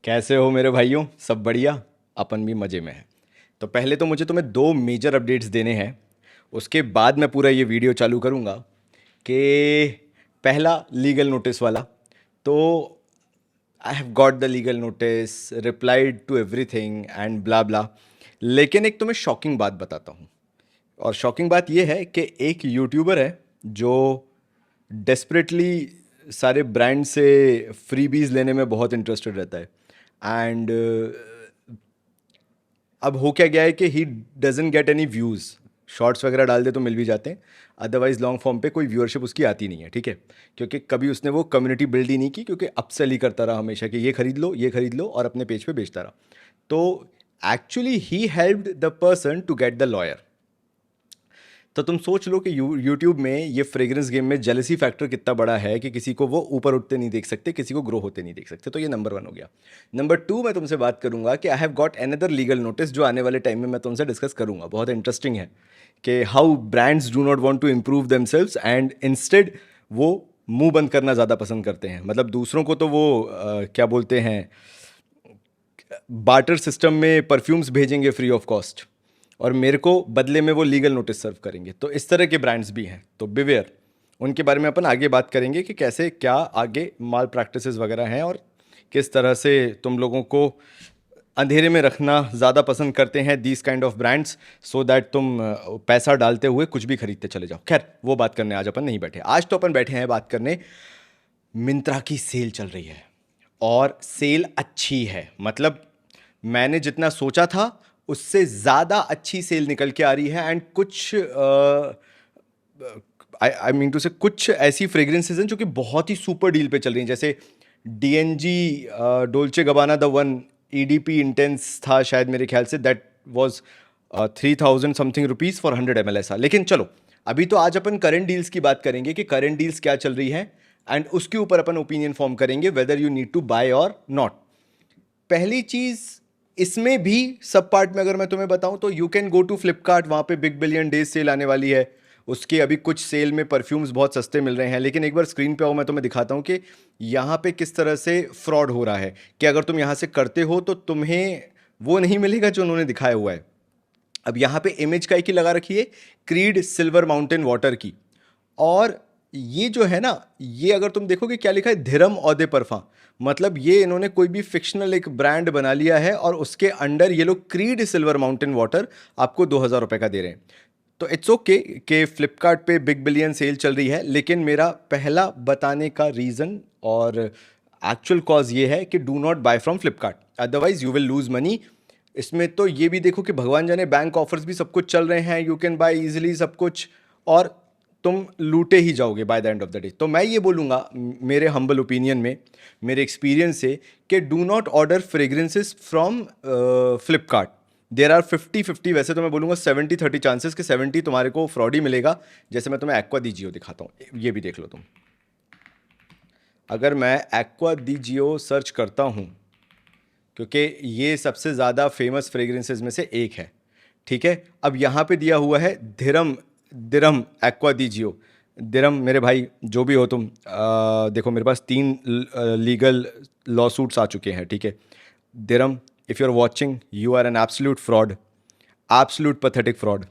कैसे हो मेरे भाइयों? सब बढ़िया। अपन भी मज़े में है। तो पहले तो मुझे तुम्हें दो मेजर अपडेट्स देने हैं। उसके बाद मैं पूरा ये वीडियो चालू करूँगा कि पहला लीगल नोटिस वाला। तो I have got the legal notice, replied to everything and blah blah. लेकिन एक तुम्हें शॉकिंग बात बताता हूँ। और शॉकिंग बात यह है कि एक यूट्यूबर है जो डेस्परेटली सारे ब्रांड से फ्रीबीज लेने में बहुत इंटरेस्टेड रहता है। एंड अब हो क्या गया है कि he doesn't get any views. Shorts वगैरह डाल दे तो मिल भी जाते हैं, अदरवाइज लॉन्ग फॉर्म पे कोई व्यूअरशिप उसकी आती नहीं है, ठीक है। क्योंकि कभी उसने वो कम्युनिटी बिल्ड ही नहीं की, क्योंकि अपसेल ही करता रहा हमेशा कि ये खरीद लो और अपने पेज पे बेचता रहा। तो actually he helped the person to get the lawyer. तो तुम सोच लो कि यूट्यूब में ये फ्रेग्रेंस गेम में जेलसी फैक्टर कितना बड़ा है कि किसी को वो ऊपर उठते नहीं देख सकते, किसी को ग्रो होते नहीं देख सकते। तो ये नंबर वन हो गया। नंबर टू, मैं तुमसे बात करूंगा कि आई have got another legal notice जो आने वाले टाइम में मैं तुमसे डिस्कस करूंगा। बहुत इंटरेस्टिंग है कि how brands do not want to improve themselves and instead वो मुंह बंद करना ज़्यादा पसंद करते हैं। मतलब दूसरों को तो वो क्या बोलते हैं, बार्टर सिस्टम में परफ्यूम्स भेजेंगे फ्री ऑफ कॉस्ट, और मेरे को बदले में वो लीगल नोटिस सर्व करेंगे। तो इस तरह के ब्रांड्स भी हैं, तो बिवेयर। उनके बारे में अपन आगे बात करेंगे कि कैसे क्या आगे माल प्रैक्टिसेस वगैरह हैं और किस तरह से तुम लोगों को अंधेरे में रखना ज़्यादा पसंद करते हैं these kind of brands, so that तुम पैसा डालते हुए कुछ भी खरीदते चले जाओ। खैर, वो बात करने आज अपन नहीं बैठे। आज तो अपन बैठे हैं बात करने, मिंत्रा की सेल चल रही है और सेल अच्छी है। मतलब मैंने जितना सोचा था उससे ज़्यादा अच्छी सेल निकल के आ रही है। एंड कुछ आई मीन टू से कुछ ऐसी फ्रेग्रेंसेज हैं जो कि बहुत ही सुपर डील पे चल रही हैं। जैसे DNG Dolce Gabbana the one EDP intense था शायद, मेरे ख्याल से that was 3000 something rupees for 100 ml ऐसा। लेकिन चलो, अभी तो आज अपन करंट डील्स की बात करेंगे कि करंट डील्स क्या चल रही हैं, एंड उसके ऊपर अपन ओपिनियन फॉर्म करेंगे whether you need to buy और नॉट। पहली चीज, इसमें भी सब पार्ट में अगर मैं तुम्हें बताऊं तो you can go to Flipkart. वहां पे बिग बिलियन डेज सेल आने वाली है। उसके अभी कुछ सेल में परफ्यूम्स बहुत सस्ते मिल रहे हैं। लेकिन एक बार स्क्रीन पे आओ, मैं तुम्हें दिखाता हूं कि यहाँ पे किस तरह से फ्रॉड हो रहा है। कि अगर तुम यहाँ से करते हो तो तुम्हें वो नहीं मिलेगा जो उन्होंने दिखाया हुआ है। अब यहाँ पे इमेज का एक ही लगा रखी है, क्रीड सिल्वर माउंटेन वाटर की। और ये जो है ना, ये अगर तुम देखोगे क्या लिखा है, धिरम औदे परफा। मतलब ये इन्होंने कोई भी फिक्शनल एक ब्रांड बना लिया है और उसके अंडर ये लोग क्रीड सिल्वर माउंटेन वाटर आपको 2000 रुपये का दे रहे हैं। तो इट्स ओके कि फ्लिपकार्ट पे बिग बिलियन सेल चल रही है, लेकिन मेरा पहला बताने का रीज़न और एक्चुअल कॉज ये है कि do not buy from Flipkart, otherwise you will lose money. इसमें तो ये भी देखो कि भगवान जाने बैंक ऑफर्स भी सब कुछ चल रहे हैं, यू कैन बाय इजीली सब कुछ, और तुम लूटे ही जाओगे by the end of the day. तो मैं ये बोलूँगा मेरे हम्बल ओपिनियन में, मेरे एक्सपीरियंस से, कि do not order fragrances from Flipkart. There are 50-50, वैसे तो मैं बोलूँगा 70-30 चांसेस कि 70 तुम्हारे को फ्रॉड ही मिलेगा। जैसे मैं तुम्हें एक्वा दी जियो दिखाता हूँ, ये भी देख लो तुम। अगर मैं एक्वा दी जियो सर्च करता हूँ, क्योंकि ये सबसे ज़्यादा फेमस फ्रेग्रेंसेज में से एक है, ठीक है। अब यहाँ पे दिया हुआ है दिरम, दिरम एक्वा दी जियो। दिरम मेरे भाई जो भी हो तुम, देखो मेरे पास 3 लीगल लॉ सूट्स आ चुके हैं, ठीक है। दिरम, if you are watching, you are an absolute fraud, absolute pathetic fraud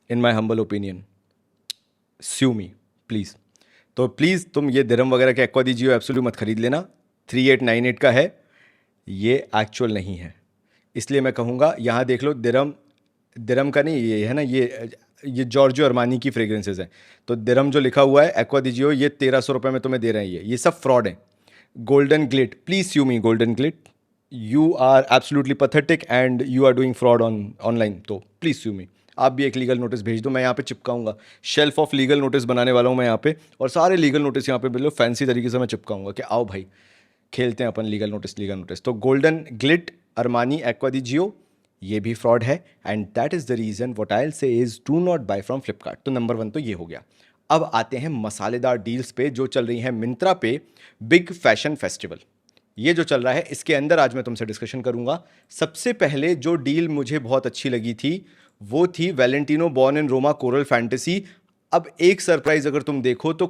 in my humble opinion. Sue me please. तो प्लीज़ तुम ये दिरम वगैरह के एक्वा दी जियो एब्सोल्यूट मत खरीद लेना। 3898 का है, ये एक्चुअल नहीं है। इसलिए मैं कहूँगा यहाँ देख लो, दिरम, दिरम का नहीं, ये है ना, ये जॉर्जियो अरमानी की फ्रेग्रेंसेज हैं। तो दिरम जो लिखा हुआ है एक्वा दी जियो, ये 1300 रुपये में तुम्हें दे रहे हैं। ये सब फ्रॉड है। Golden Glit, please sue me Golden Glit, you are absolutely pathetic and you are doing fraud online. तो प्लीज स्यू मी। आप भी एक लीगल नोटिस भेज दो, मैं यहाँ पे चिपकाऊंगा। शेल्फ ऑफ लीगल नोटिस बनाने वाला हूँ मैं यहाँ पे, और सारे लीगल नोटिस यहाँ पे बिल्कुल फैंसी तरीके से मैं चिपकाऊंगा कि आओ भाई खेलते हैं अपन लीगल नोटिस, लीगल नोटिस। तो Golden Glit Armani Acqua di Gio, ये भी फ्रॉड है। And that is the reason what I will say is do not buy from Flipkart. तो नंबर 1 तो ये हो गया। अब आते हैं मसालेदार डील्स पे जो चल रही हैं मिंत्रा पे। बिग फैशन फेस्टिवल ये जो चल रहा है, इसके अंदर आज मैं तुमसे डिस्कशन करूंगा। सबसे पहले जो डील मुझे बहुत अच्छी लगी थी वो थी Valentino born in Roma coral fantasy. अब एक सरप्राइज अगर तुम देखो तो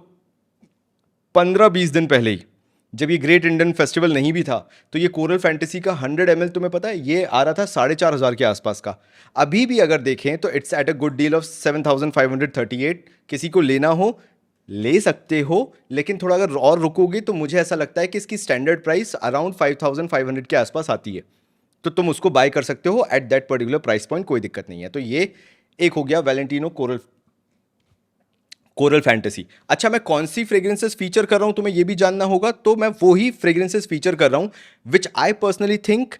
15-20 दिन पहले ही जब ये ग्रेट इंडियन फेस्टिवल नहीं भी था, तो ये कोरल फैंटेसी का 100 ml तुम्हें पता है ये आ रहा था 4,500 के आसपास का। अभी भी अगर देखें तो it's at a good deal of 7,538। किसी को लेना हो ले सकते हो, लेकिन थोड़ा अगर और रुकोगे तो मुझे ऐसा लगता है कि इसकी स्टैंडर्ड प्राइस अराउंड 5,500 के आसपास आती है, तो तुम उसको बाय कर सकते हो at that particular price point, कोई दिक्कत नहीं है। तो ये एक हो गया वैलेंटिनो कोरल कोरल फैंटेसी। अच्छा, मैं कौन सी फ्रेग्रेंसेस फीचर कर रहा हूं तुम्हें ये भी जानना होगा, तो मैं वो ही फ्रेग्रेंसेस फीचर कर रहा हूं which I personally think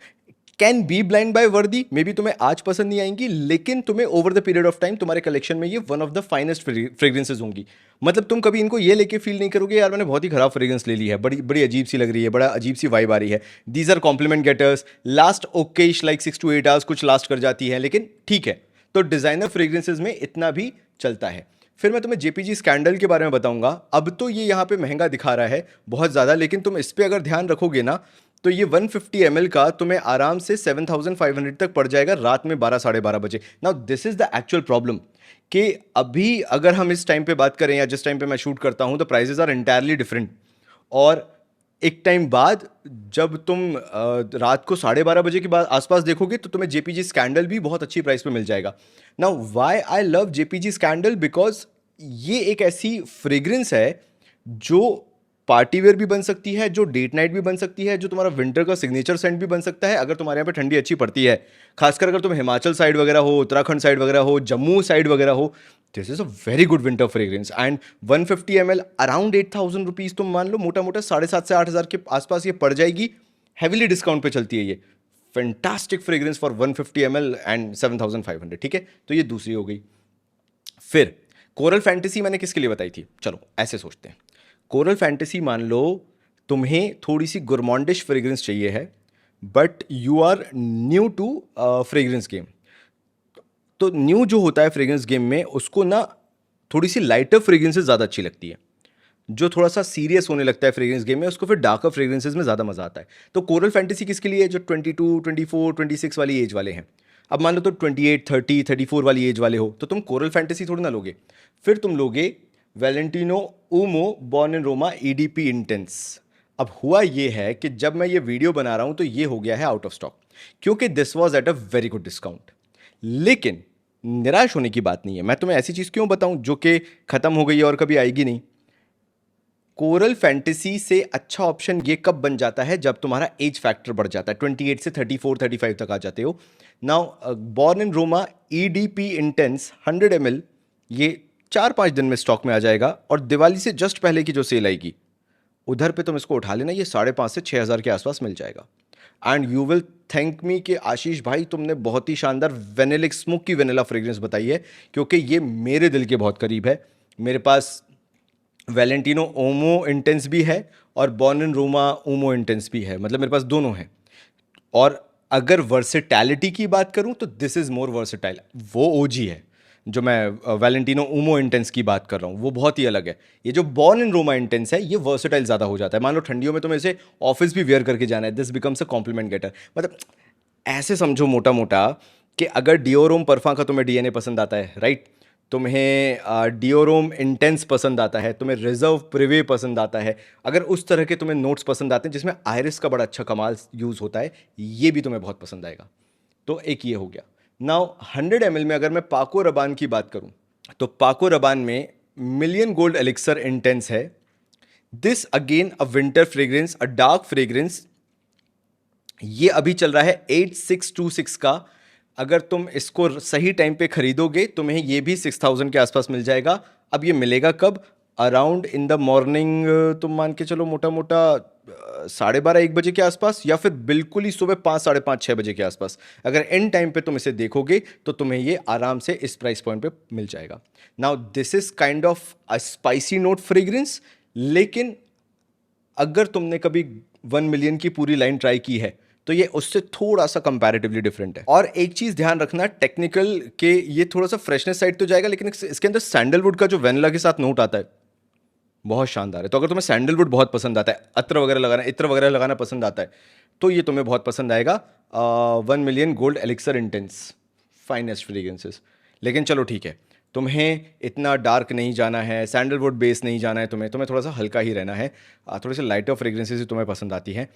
can be blind buy worthy. May be तुम्हें आज पसंद नहीं आएंगी, लेकिन तुम्हें over the period of time तुम्हारे कलेक्शन में ये one of the finest fragrances होंगी। मतलब तुम कभी इनको ये लेके फील नहीं करोगे यार मैंने बहुत ही खराब फ्रेग्रेंस ले ली है, बड़ी बड़ी अजीब सी लग रही है, बड़ा अजीब सी वाइब आ रही है। These are compliment getters, last ओकेश लाइक 6 to 8 hours कुछ लास्ट कर जाती है, लेकिन ठीक है। तो डिजाइनर फ्रेग्रेंसेज में इतना भी चलता है। फिर मैं तुम्हें जेपीजी स्कैंडल के बारे में बताऊंगा। अब तो ये यहाँ पे महंगा दिखा रहा है बहुत ज़्यादा, लेकिन तुम इस पे अगर ध्यान रखोगे ना तो ये 150 ml का तुम्हें आराम से 7,500 तक पड़ जाएगा रात में 12 साढ़े 12 बजे। Now this is the actual problem कि अभी अगर हम इस टाइम पे बात करें या जिस टाइम पे मैं शूट करता हूं तो प्राइसेस आर एंटायरली डिफरेंट। और एक टाइम बाद जब तुम रात को 12:30 बजे के बाद आसपास देखोगे तो तुम्हें जेपीजी स्कैंडल भी बहुत अच्छी प्राइस पे मिल जाएगा। Now why I love JPG scandal, because ये एक ऐसी फ्रेग्रेंस है जो पार्टी वेयर भी बन सकती है, जो डेट नाइट भी बन सकती है, जो तुम्हारा विंटर का सिग्नेचर सेंट भी बन सकता है अगर तुम्हारे यहाँ पे ठंडी अच्छी पड़ती है। खासकर अगर तुम हिमाचल साइड वगैरह हो, उत्तराखंड साइड वगैरह हो, जम्मू साइड वगैरह हो, this is a very good winter fragrance. And 150 ml around 8,000 rupees तुम मान लो, मोटा मोटा 7,500 से 8,000 के आसपास ये पड़ जाएगी। हैविली डिस्काउंट पे चलती है ये। Fantastic fragrance for 150 ml and 7,500। ठीक है, तो ये दूसरी हो गई। फिर कोरल फैंटेसी मैंने किसके लिए बताई थी, चलो ऐसे सोचते हैं। कोरल फैंटेसी मान लो तुम्हें थोड़ी सी गुरमॉन्डिश फ्रेग्रेंस चाहिए है, but you are new to fragrance game. तो न्यू जो होता है फ्रेग्रेंस गेम में उसको ना थोड़ी सी लाइटर फ्रेग्रेंसेस ज़्यादा अच्छी लगती है। जो थोड़ा सा सीरियस होने लगता है फ्रेग्रेंस गेम में उसको फिर डार्कर फ्रेग्रेंसेस में ज़्यादा मज़ा आता है। तो कोरल फैंटेसी किसके लिए है, जो 22, 24, 26 वाली एज वाले हैं। अब मान लो तो 28, 30, 34 वाली एज वाले हो तो तुम कोरल फैंटेसी थोड़ी ना लोगे, फिर तुम लोगे Valentino Uomo born in Roma EDP intense. अब हुआ ये है कि जब मैं ये वीडियो बना रहा हूं तो ये हो गया है आउट ऑफ स्टॉक, क्योंकि this was at a very good discount. लेकिन निराश होने की बात नहीं है। मैं तुम्हें ऐसी चीज़ क्यों बताऊं जो कि ख़त्म हो गई है और कभी आएगी नहीं। कोरल फैंटेसी से अच्छा ऑप्शन ये कब बन जाता है, जब तुम्हारा एज फैक्टर बढ़ जाता है, 28 से 34, 35 तक आ जाते हो। Now born in Roma EDP intense 100 ml ये 4-5 दिन में स्टॉक में आ जाएगा, और दिवाली से जस्ट पहले की जो सेल आएगी उधर पे तुम इसको उठा लेना, ये 5,500 से 6,000 के आसपास मिल जाएगा। And you will thank me कि आशीष भाई तुमने बहुत ही शानदार वेनिलिक स्मोकी वेनिला फ्रेग्रेंस बताई है, क्योंकि ये मेरे दिल के बहुत करीब है। मेरे पास वैलेंटिनो ओमो इंटेंस भी है और बॉर्न इन रोमा ओमो इंटेंस भी है, मतलब मेरे पास दोनों हैं। और अगर वर्सेटैलिटी की बात करूं तो दिस इज मोर वर्सेटाइल। वो ओजी है जो मैं वैलेंटिनो उमो इंटेंस की बात कर रहा हूँ, वो बहुत ही अलग है। ये जो बॉर्न इन रोमा इंटेंस है ये वर्सेटाइल ज़्यादा हो जाता है। मान लो ठंडियों में तुम्हें इसे ऑफिस भी वेयर करके जाना है, this becomes a compliment getter. मतलब ऐसे समझो मोटा मोटा कि अगर डिओरोम परफा का तुम्हें डीएनए पसंद आता है, राइट, तुम्हें डिओरोम इंटेंस पसंद आता है, तुम्हें रिजर्व प्रिवे पसंद आता है, अगर उस तरह के तुम्हें नोट्स पसंद आते हैं जिसमें आयरिस का बड़ा अच्छा कमाल यूज़ होता है, ये भी तुम्हें बहुत पसंद आएगा। तो एक ये हो गया। नाउ 100 ml में अगर मैं पाको रबान की बात करूं तो पाको रबान में मिलियन गोल्ड एलिक्सर इंटेंस है। This again a winter fragrance, a dark fragrance. ये अभी चल रहा है 8626 का। अगर तुम इसको सही टाइम पे खरीदोगे तुम्हें ये भी 6,000 के आसपास मिल जाएगा। अब ये मिलेगा कब, अराउंड इन द मॉर्निंग, तुम मान के चलो मोटा मोटा 12:30-1 बजे के आसपास, या फिर बिल्कुल ही सुबह 5, साढ़े 5, 6 बजे के आसपास। अगर इन टाइम पे तुम इसे देखोगे तो तुम्हें ये आराम से इस प्राइस पॉइंट पे मिल जाएगा। Now this is kind of a spicy note fragrance, लेकिन अगर तुमने कभी 1 मिलियन की पूरी लाइन ट्राई की है तो ये उससे थोड़ा सा कंपैरेटिवली डिफरेंट है। और एक चीज ध्यान रखना टेक्निकल के, ये थोड़ा सा फ्रेशनेस साइड तो जाएगा, लेकिन इसके अंदर सैंडलवुड का जो वेनिला के साथ नोट आता है बहुत शानदार है। तो अगर तुम्हें सैंडलवुड बहुत पसंद आता है, इत्र वगैरह लगाना पसंद आता है, तो ये तुम्हें बहुत पसंद आएगा। 1 million gold elixir intense finest fragrances. लेकिन चलो ठीक है, तुम्हें इतना डार्क नहीं जाना है, सैंडलवुड बेस नहीं जाना है, तुम्हें थोड़ा सा हल्का ही रहना है, थोड़ी सी लाइटर फ्रेग्रेंसेस ही तुम्हें पसंद आती हैं।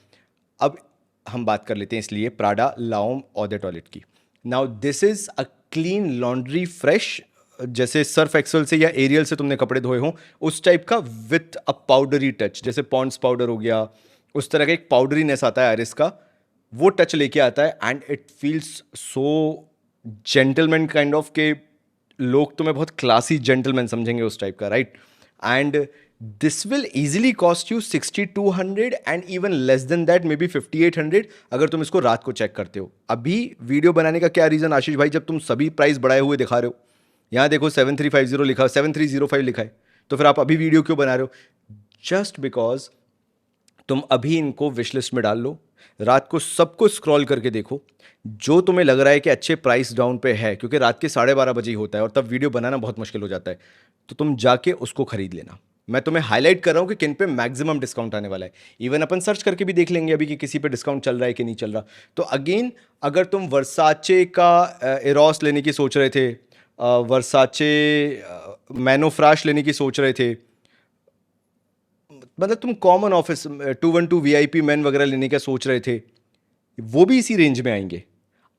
अब हम बात कर लेते हैं इसलिए प्राडा लाओम ऑ द टॉयलेट की। Now this is a clean laundry fresh, जैसे सर्फ एक्सेल से या एरियल से तुमने कपड़े धोए हों उस टाइप का, विथ अ पाउडरी टच, जैसे पॉन्ड्स पाउडर हो गया उस तरह का एक पाउडरीनेस आता है आयरिस का, वो टच लेके आता है। And it feels so gentleman kind of के लोग तुम्हें बहुत क्लासी जेंटलमैन समझेंगे उस टाइप का, right. And this will easily cost you 6200 and even less than that, may be 5800 अगर तुम इसको रात को चेक करते हो। अभी वीडियो बनाने का क्या रीज़न आशीष भाई, जब तुम सभी प्राइस बढ़ाए हुए दिखा रहे हो, यहाँ देखो 7350 लिखा, 7305 लिखा है, तो फिर आप अभी वीडियो क्यों बना रहे हो? जस्ट बिकॉज तुम अभी इनको विश लिस्ट में डाल लो, रात को सबको स्क्रॉल करके देखो, जो तुम्हें लग रहा है कि अच्छे प्राइस डाउन पे है, क्योंकि रात के 12:30 बजे ही होता है और तब वीडियो बनाना बहुत मुश्किल हो जाता है, तो तुम जाके उसको खरीद लेना। मैं तुम्हें हाईलाइट कर रहा हूं कि किन पे मैक्सिमम डिस्काउंट आने वाला है। इवन अपन सर्च करके भी देख लेंगे अभी कि किसी पे डिस्काउंट चल रहा है कि नहीं चल रहा। तो अगेन, अगर तुम वर्साचे का एरोस लेने की सोच रहे थे, वर्साचे मैनोफ्राश लेने की सोच रहे थे, मतलब तुम कॉमन ऑफिस 212 VIP मैन वगैरह लेने का सोच रहे थे, वो भी इसी रेंज में आएंगे।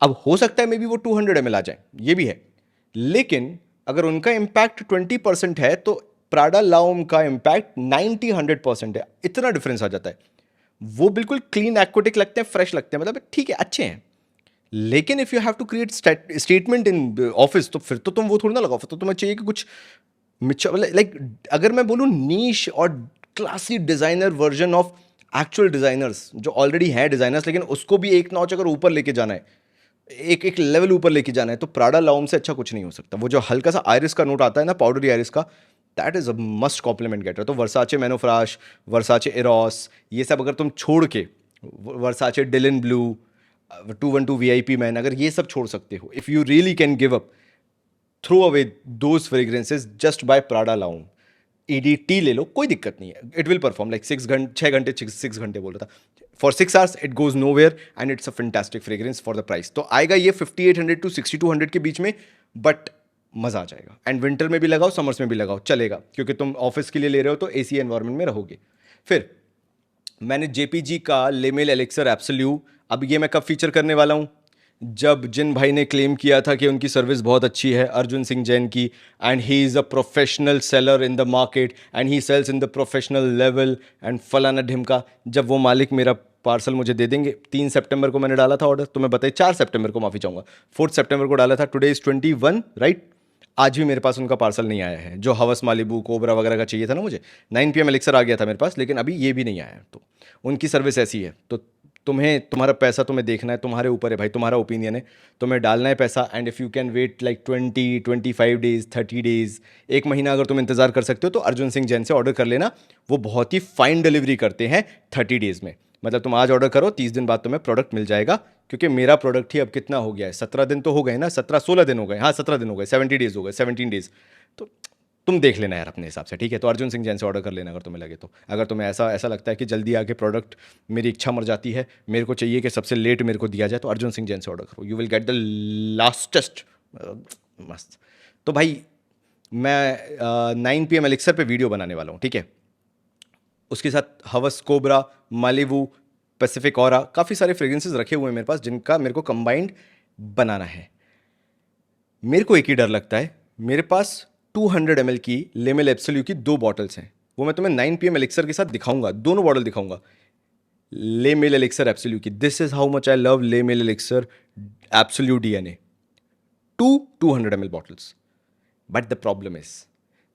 अब हो सकता है मे बी वो 200 ml आ जाए, ये भी है, लेकिन अगर उनका इम्पैक्ट 20% है तो प्राडा लाउम का इम्पैक्ट 90-100% है। इतना डिफरेंस आ जाता है। वो बिल्कुल क्लीन एक्वेटिक लगते हैं, फ्रेश लगते हैं, मतलब ठीक है, अच्छे हैं। लेकिन if you have to create statement in office, तो फिर तो तुम वो थोड़ी ना लगाओ, फिर तो तुम्हें चाहिए कि कुछ लाइक, अगर मैं बोलूँ नीश और classy designer version of actual designers जो ऑलरेडी हैं डिजाइनर्स, लेकिन उसको भी एक नॉच अगर ऊपर लेके जाना है, एक एक लेवल ऊपर लेके जाना है, तो प्राडा लाउम से अच्छा कुछ नहीं हो सकता। वो जो हल्का सा आयरिस का नोट आता है ना, पाउडरी आयरिस का, that is a must compliment getter. तो वर्साचे मैनोफ्राश, वर्साचे एरोस, ये सब अगर तुम छोड़ के, Versace Dylan Blue, 212 VIP man, अगर ये सब छोड़ सकते हो, if you really can give up, throw away those fragrances just buy Prada L'Homme. EDT ले लो, कोई दिक्कत नहीं है, इट विल परफॉर्म लाइक 6 घंटे बोल रहा था, for 6 hours it goes nowhere and it's a fantastic fragrance for the price. तो आएगा ये 5800 to 6200 के बीच में, बट मजा आ जाएगा। एंड विंटर में भी लगाओ, समर्स में भी लगाओ, चलेगा, क्योंकि तुम ऑफिस के लिए ले रहे हो तो AC एनवायरमेंट में रहोगे। फिर मैंने JPG का लेमेल एलेक्सर एब्सोल्यू, अब ये मैं कब फीचर करने वाला हूँ, जब जिन भाई ने क्लेम किया था कि उनकी सर्विस बहुत अच्छी है, अर्जुन सिंह जैन की, and he is a professional seller in the market and he sells in the professional level and फलाना ढिमका, जब वो मालिक मेरा पार्सल मुझे दे देंगे। 3 सितंबर को मैंने डाला था ऑर्डर, तो मैं बताइए 4 सितंबर को, माफ़ी चाहूँगा, 4 सितंबर को डाला था, टुडे इज़ 21, राइट। आज भी मेरे पास उनका पार्सल नहीं आया है, जो हवस मालिबू कोबरा वगैरह का चाहिए था ना मुझे। 9 PM एलेक्सर आ गया था मेरे पास, लेकिन अभी ये भी नहीं आया है। तो उनकी सर्विस ऐसी है। तो तुम्हें, तुम्हारा पैसा तुम्हें देखना है, तुम्हारे ऊपर है भाई, तुम्हारा ओपिनियन है, तुम्हें डालना है पैसा। And if you can wait like 20-25 days, 30 days, एक महीना अगर तुम इंतजार कर सकते हो, तो अर्जुन सिंह जैन से ऑर्डर कर लेना। वो बहुत ही फाइन डिलीवरी करते हैं 30 डेज में। मतलब तुम आज ऑर्डर करो, 30 दिन बाद तुम्हें प्रोडक्ट मिल जाएगा। क्योंकि मेरा प्रोडक्ट ही अब कितना हो गया है, 17 दिन तो हो गए ना, 17-16 दिन हो गए, हाँ 17 दिन हो गए, 70 डेज हो गए, 17 डेज। तो तुम देख लेना यार अपने हिसाब से, ठीक है। तो अर्जुन सिंह जैन से ऑर्डर कर लेना अगर तुम्हें लगे तो। अगर तुम्हें ऐसा ऐसा लगता है कि जल्दी आके प्रोडक्ट, मेरी इच्छा मर जाती है, मेरे को चाहिए कि सबसे लेट मेरे को दिया जाए, तो अर्जुन सिंह जैन से ऑर्डर करो, यू विल गेट द लास्टेस्ट। मस्त। तो भाई मैं 9 PM एलेक्सर पे वीडियो बनाने वाला हूँ, ठीक है। उसके साथ हवस कोबरा, मालिवू, पैसिफिक ऑरा, काफ़ी सारे फ्रेग्रेंसेस रखे हुए हैं मेरे पास, जिनका मेरे को कंबाइंड बनाना है। मेरे को एक ही डर लगता है, मेरे पास 200 ml की लेमेल एब्सोल्यू की 2 बॉटल्स हैं, वो मैं तुम्हें 9 PM एलेक्सर के साथ दिखाऊंगा, दोनों बॉटल दिखाऊंगा लेमेल एलेक्सर एब्सोल्यू की। This is how much I love Le Male Elixir Absolu DNA, 200 ml bottles. But the problem is,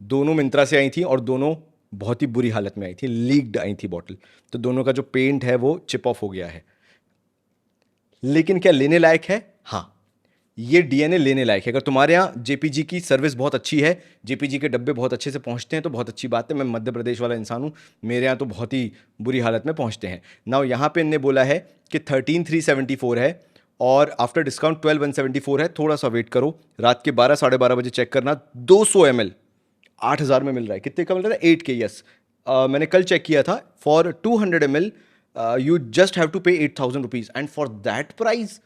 दोनों मिंत्रा से आई थी और दोनों बहुत ही बुरी हालत में आई थी, लीक्ड आई थी बॉटल, तो दोनों का जो पेंट है वो चिप ऑफ हो गया है। लेकिन क्या लेने लायक है? हाँ, ये DNA लेने लायक है। अगर तुम्हारे यहाँ JPG की सर्विस बहुत अच्छी है, JPG के डब्बे बहुत अच्छे से पहुँचते हैं, तो बहुत अच्छी बात है। मैं मध्य प्रदेश वाला इंसान हूँ, मेरे यहाँ तो बहुत ही बुरी हालत में पहुँचते हैं। नाउ यहाँ पे इनने बोला है कि 13,374 है और आफ्टर डिस्काउंट 12,174 है। थोड़ा सा वेट करो, रात के 12-12:30 बजे चेक करना। 200 ml 8,000 में मिल रहा है। कितने का मिल रहा है? 8K, yes. मैंने कल चेक किया था, for 200 ml you just have to pay 8,000 rupees, and for that price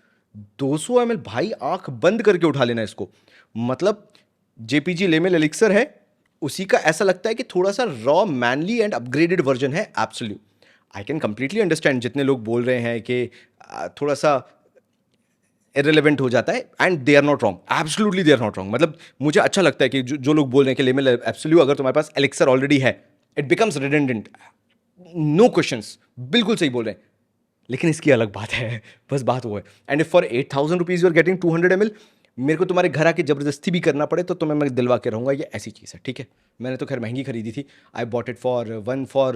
200 ml, भाई आंख बंद करके उठा लेना इसको। मतलब जेपीजी लेमेल एलिक्सर है, उसी का ऐसा लगता है कि थोड़ा सा raw manly and upgraded version है। Absolute, I can completely understand जितने लोग बोल रहे हैं कि थोड़ा सा इरेलीवेंट हो जाता है, and they are not wrong, absolutely they are not wrong. मतलब मुझे अच्छा लगता है कि जो लोग बोल रहे हैं कि लेमेल एब्सोल्यूट, अगर तुम्हारे पास एलिक्सर ऑलरेडी है, it becomes redundant, no questions, बिल्कुल सही बोल रहे हैं। लेकिन इसकी अलग बात है, बस बात वो है। And if for 8,000 rupees you are getting 200 ml, मेरे को तुम्हारे घर आके जबरदस्ती भी करना पड़े तो तुम्हें मैं दिलवा के रहूँगा, ये ऐसी चीज़ है, ठीक है। मैंने तो खैर महंगी खरीदी थी, I bought it for one for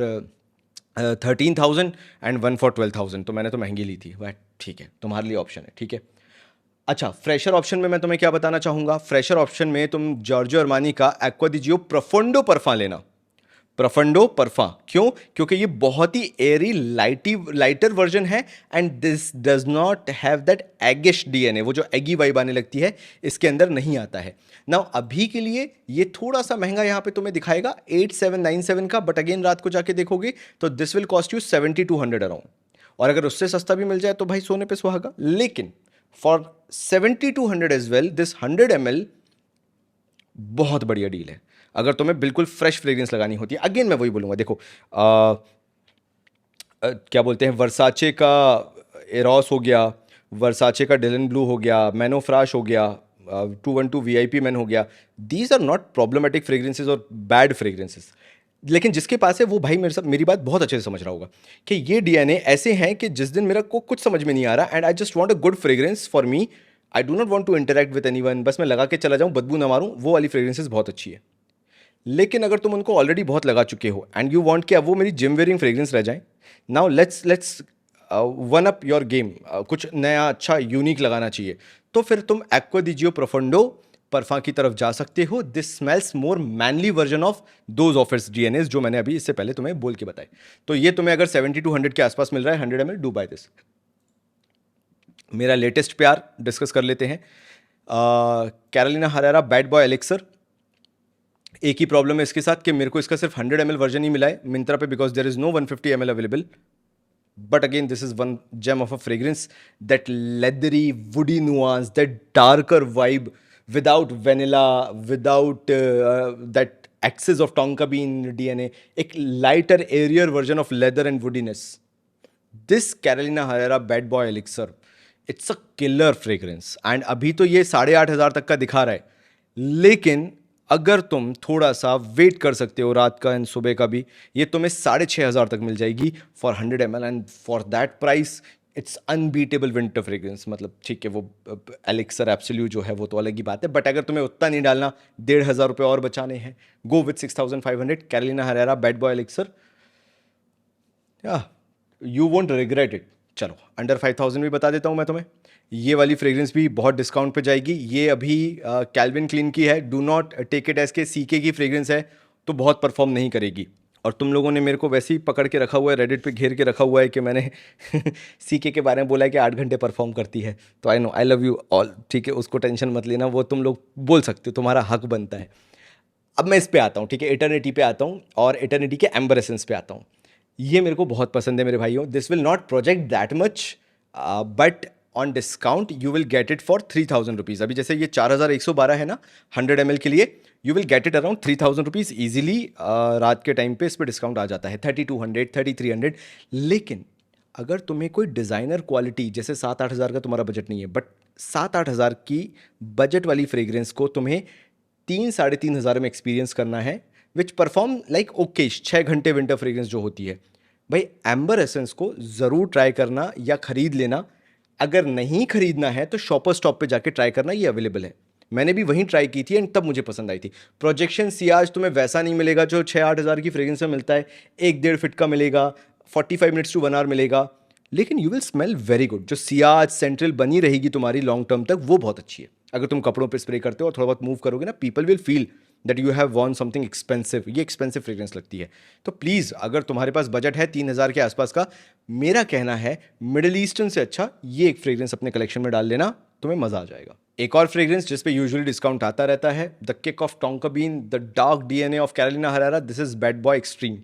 13,000 and one for 12,000, तो मैंने तो महंगी ली थी, बट ठीक है, तुम्हारे लिए ऑप्शन है, ठीक है। अच्छा, फ्रेशर ऑप्शन में मैं तुम्हें क्या बताना चाहूँगा, फ्रेशर ऑप्शन में तुम जॉर्जियो अरमानी का Acqua di Gio Profondo Parfum लेना। प्रोफोंडो परफा क्यों? क्योंकि ये बहुत ही एयरी लाइटर वर्जन है, and this does not have that eggish DNA, वो जो एगी वाइब आने लगती है इसके अंदर नहीं आता है। नाउ अभी के लिए ये थोड़ा सा महंगा यहाँ पे तुम्हें दिखाएगा 8797 का, बट अगेन रात को जाके देखोगे तो this will cost you 7200 around, और अगर उससे सस्ता भी मिल जाए तो भाई सोने पे सुहागा। लेकिन for 7200 as well, this 100 ml बहुत बढ़िया डील है अगर तुम्हें बिल्कुल फ्रेश फ्रेग्रेंस लगानी होती है। अगेन मैं वही बोलूँगा, देखो क्या बोलते हैं, वर्साचे का एरोस हो गया, वर्साचे का डिलन ब्लू हो गया, मैनोफ्राश हो गया, 212 वीआईपी मैन हो गया, these are not problematic fragrances और बैड फ्रेग्रेंसेज। लेकिन जिसके पास है वो भाई मेरी बात बहुत अच्छे से समझ रहा होगा कि ये डीएनए ऐसे हैं कि जिस दिन मेरा को कुछ समझ में नहीं आ रहा, and I just want a good fragrance for me, I do not want to interact with anyone, बस मैं लगा के चला जाऊँ, बदबू ना मारूं, वो वाली फ्रेग्रेंसेज बहुत अच्छी है। लेकिन अगर तुम उनको ऑलरेडी बहुत लगा चुके हो एंड यू वांट कि अब वो मेरी जिम वेयरिंग फ्रेग्रेंस रह जाए, now let's one up your game, कुछ नया अच्छा यूनिक लगाना चाहिए, तो फिर तुम एक्वा दी जियो प्रोफोंडो परफा की तरफ जा सकते हो। This smells more manly version of those of its DNS जो मैंने अभी इससे पहले तुम्हें बोल के बताए। तो ये तुम्हें अगर 70 to 100 के आसपास मिल रहा है 100 ml, डू बाय दिस। मेरा लेटेस्ट प्यार डिस्कस कर लेते हैं, Carolina Herrera bad boy elixir. एक ही प्रॉब्लम है इसके साथ कि मेरे को इसका सिर्फ 100 ml वर्जन ही मिला है मिंत्रा पे, because there is no 150 ml available. But again, this is one gem of a fragrance, that leathery, woody nuance, that darker vibe without vanilla, without that excess of tonka bean DNA, एक lighter, airier version of leather and woodiness. This Carolina Herrera Bad Boy Elixir, it's a killer fragrance. And अभी तो ये 8,500 तक का दिखा रहा है, लेकिन अगर तुम थोड़ा सा वेट कर सकते हो रात का एंड सुबह का भी, ये तुम्हें 6,500 तक मिल जाएगी for 100 ml, and for that price it's unbeatable winter fragrance. मतलब ठीक है, वो एलिक्सर एब्सोल्यूट जो है वो तो अलग ही बात है, बट अगर तुम्हें उतना नहीं डालना, 1,500 रुपये और बचाने हैं, go with 6,500 Carolina Herrera bad boy elixir, या यू वोंट रिग्रेट इट। चलो अंडर 5,000 भी बता देता हूँ मैं तुम्हें, ये वाली फ्रेग्रेंस भी बहुत डिस्काउंट पे जाएगी। ये अभी कैल्विन क्लीन की है, do not take it as के सीके की फ्रेग्रेंस है तो बहुत परफॉर्म नहीं करेगी। और तुम लोगों ने मेरे को वैसे ही पकड़ के रखा हुआ है, रेडिट पे घेर के रखा हुआ है कि मैंने सीके के बारे में बोला है कि 8 घंटे परफॉर्म करती है, तो I know, I love you all, ठीक है, उसको टेंशन मत लेना, वो तुम लोग बोल सकते हो, तुम्हारा हक बनता है। अब मैं इस पे आता हूँ, ठीक है, इटर्निटी पे आता हूँ, और इटर्निटी के एम्बर एसेंस पे आता हूँ। ये मेरे को बहुत पसंद है मेरे भाइयों, this will not project that much, but on discount you will get it for 3,000 rupees. अभी जैसे ये 4,112 है ना 100 ml के लिए, you will get it around 3,000 rupees easily. रात के टाइम पे इस पर डिस्काउंट आ जाता है 3,200, 3,300। लेकिन अगर तुम्हें कोई डिज़ाइनर क्वालिटी, जैसे 7-8 हज़ार का तुम्हारा बजट नहीं है, बट 7-8 हज़ार की बजट वाली फ्रेग्रेंस को तुम्हें 3-3,500 में एक्सपीरियंस करना है, विच परफॉर्म लाइक ओके 6 घंटे विंटर फ्रेग्रेंस जो होती है, भाई एम्बर एसेंस को ज़रूर ट्राई करना या ख़रीद लेना। अगर नहीं खरीदना है तो शॉपर स्टॉप पे जाके ट्राई करना, ये अवेलेबल है। मैंने भी वहीं ट्राई की थी एंड तब मुझे पसंद आई थी। प्रोजेक्शन सियाज तुम्हें वैसा नहीं मिलेगा जो 6-8 हज़ार की फ्रेग्रेंस में मिलता है, 1-1.5 फीट का मिलेगा, 45 मिनट्स टू 1 आवर मिलेगा, लेकिन you will smell very good. जो सियाज सेंट्रल बनी रहेगी तुम्हारी लॉन्ग टर्म तक, वो बहुत अच्छी है। अगर तुम कपड़ों पे स्प्रे करते हो और थोड़ा बहुत मूव करोगे ना, people will feel that you have von something expensive. ये एक्सपेंसिव फ्रेग्रेंस लगती है। तो प्लीज़, अगर तुम्हारे पास बजट है 3,000 के आसपास का, मेरा कहना है मिडिल ईस्टर्न से अच्छा ये एक फ्रेग्रेंस अपने कलेक्शन में डाल लेना, तुम्हें मज़ा आ जाएगा। एक और फ्रेग्रेंस जिस पे यूजुअली डिस्काउंट आता रहता है, the kick of tonka bean, the dark DNA of Carolina Herrera, this is Bad Boy Extreme.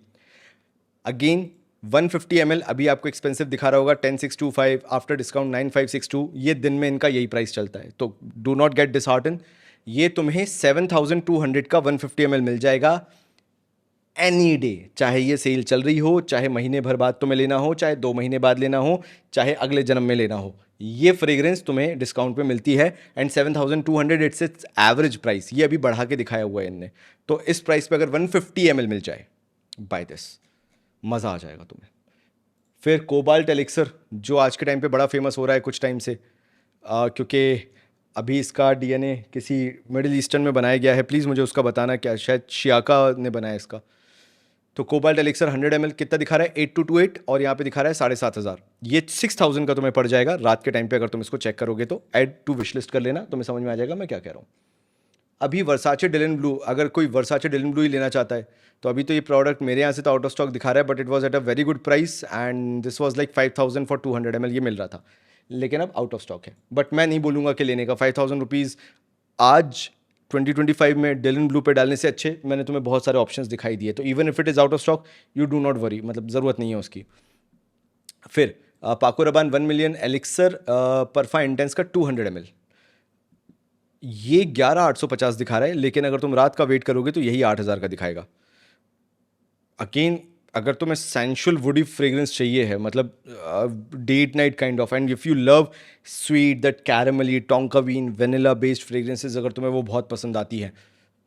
Again 150 ml अभी आपको एक्सपेंसिव दिखा रहा होगा 10,625, आफ्टर डिस्काउंट 9,562। ये दिन में इनका यही प्राइस चलता है, तो डू नॉट गेट डिसहार्टन। ये तुम्हें 7200 का 150 ml मिल जाएगा एनी डे, चाहे ये सेल चल रही हो, चाहे महीने भर बाद तुम्हें लेना हो, चाहे 2 महीने बाद लेना हो, चाहे अगले जन्म में लेना हो, ये फ्रेग्रेंस तुम्हें डिस्काउंट पे मिलती है। And 7200 it's it's average price, ये अभी बढ़ा के दिखाया हुआ है इनने। तो इस प्राइस पे अगर 150 ml मिल जाए, बाय दिस, मज़ा आ जाएगा तुम्हें। फिर कोबाल्ट एलिक्सर, जो आज के टाइम पे बड़ा फेमस हो रहा है कुछ टाइम से, क्योंकि अभी इसका डीएनए किसी मिडिल ईस्टर्न में बनाया गया है। प्लीज़ मुझे उसका बताना, क्या शायद शियाका ने बनाया इसका। तो कोबाल्ट एलिक्सर 100 ml कितना दिखा रहा है, 8228, और यहाँ पे दिखा रहा है 7500। ये 6000 का तुम्हें पड़ जाएगा रात के टाइम पे। अगर तुम इसको चेक करोगे तो ऐड टू विश लिस्ट कर लेना, तुम्हें समझ में आ जाएगा मैं क्या कह रहा हूँ। अभी वर्साचे डिलन ब्लू, अगर कोई वर्साचे डिलन ब्लू ही लेना चाहता है तो अभी तो ये प्रोडक्ट मेरे यहाँ से तो आउट ऑफ स्टॉक दिखा रहा है, but it was at a very good price and this was like 5000 for 200 ml ये मिल रहा था, लेकिन अब आउट ऑफ स्टॉक है। बट मैं नहीं बोलूँगा कि लेने का 5000 रुपीज़ आज 2025 में डिलन ब्लू पे डालने से अच्छे मैंने तुम्हें बहुत सारे ऑप्शंस दिखाई दिए। तो even if it is out of stock, you do not worry, मतलब ज़रूरत नहीं है उसकी। फिर पाको रबान 1 मिलियन एलिक्सर परफा इंटेंस का 200 ml, ये 11850 दिखा रहा है, लेकिन अगर तुम रात का वेट करोगे तो यही 8000 का दिखाएगा। अगेन, अगर तुम्हें सेंशुअल वुडी फ्रेग्रेंस चाहिए है, मतलब date night kind of, and if you love sweet, that caramelly, tonka bean, vanilla based fragrances, अगर तुम्हें वो बहुत पसंद आती है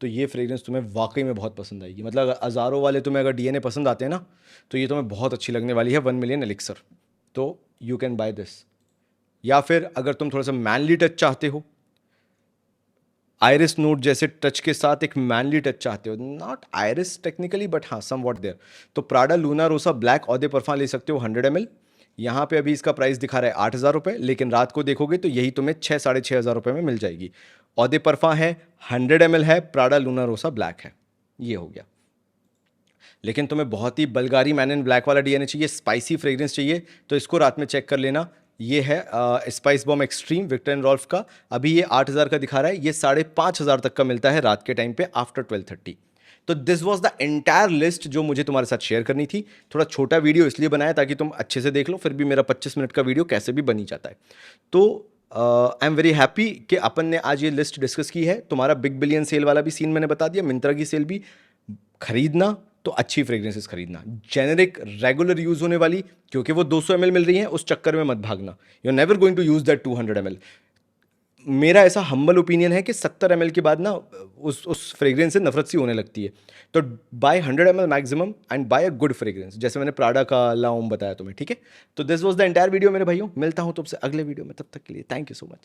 तो ये फ्रेग्रेंस तुम्हें वाकई में बहुत पसंद आएगी। मतलब अगर अज़ारो वाले तुम्हें अगर डीएनए पसंद आते हैं ना, तो ये तुम्हें बहुत अच्छी लगने वाली है 1 मिलियन एलिक्सर। तो यू कैन बाय दिस। या फिर अगर तुम थोड़ा सा मैनली टच चाहते हो, आयरिस नोट जैसे टच के साथ एक मैनली टच चाहते हो, नॉट आयरिस टेक्निकली बट हाँ सम वॉट देयर, तो प्राडा लूना रोसा ब्लैक ऑदे परफा ले सकते हो 100 ml। यहाँ पे अभी इसका प्राइस दिखा रहा है 8000 रुपये, लेकिन रात को देखोगे तो यही तुम्हें 6-6500 रुपये में मिल जाएगी। ऑदे परफा है, 100 ml है, प्राडा लूना रोसा ब्लैक है, ये हो गया। लेकिन तुम्हें बहुत ही बल्गारी मैन इन ब्लैक वाला डीएनए चाहिए, स्पाइसी फ्रेग्रेंस चाहिए, तो इसको रात में चेक कर लेना। ये है spice bomb extreme Viktor and Rolf का, अभी ये 8000 का दिखा रहा है, ये 5500 तक का मिलता है रात के टाइम पे आफ्टर 12:30। तो this was the entire list जो मुझे तुम्हारे साथ शेयर करनी थी। थोड़ा छोटा वीडियो इसलिए बनाया ताकि तुम अच्छे से देख लो, फिर भी मेरा 25 मिनट का वीडियो कैसे भी बनी जाता है। तो आई एम वेरी हैप्पी कि अपन ने आज ये लिस्ट डिस्कस की है। तुम्हारा बिग बिलियन सेल वाला भी सीन मैंने बता दिया, मिंत्रा की सेल भी। खरीदना तो अच्छी फ्रेग्रेंसेस खरीदना, जेनेरिक रेगुलर यूज होने वाली, क्योंकि वो 200 ml मिल रही है, उस चक्कर में मत भागना। You are never going to use that 200 ml। मेरा ऐसा हम्बल ओपिनियन है कि 70 ml के बाद ना उस फ्रेग्रेंस से नफरत सी होने लगती है। तो by 100 ml maximum and by a good fragrance, जैसे मैंने प्राडा का लाउम बताया तुम्हें, ठीक है। तो this was the entire video मेरे भाइयों, मिलता हूं तुमसे अगले वीडियो में, तब तक के लिए थैंक यू सो मच।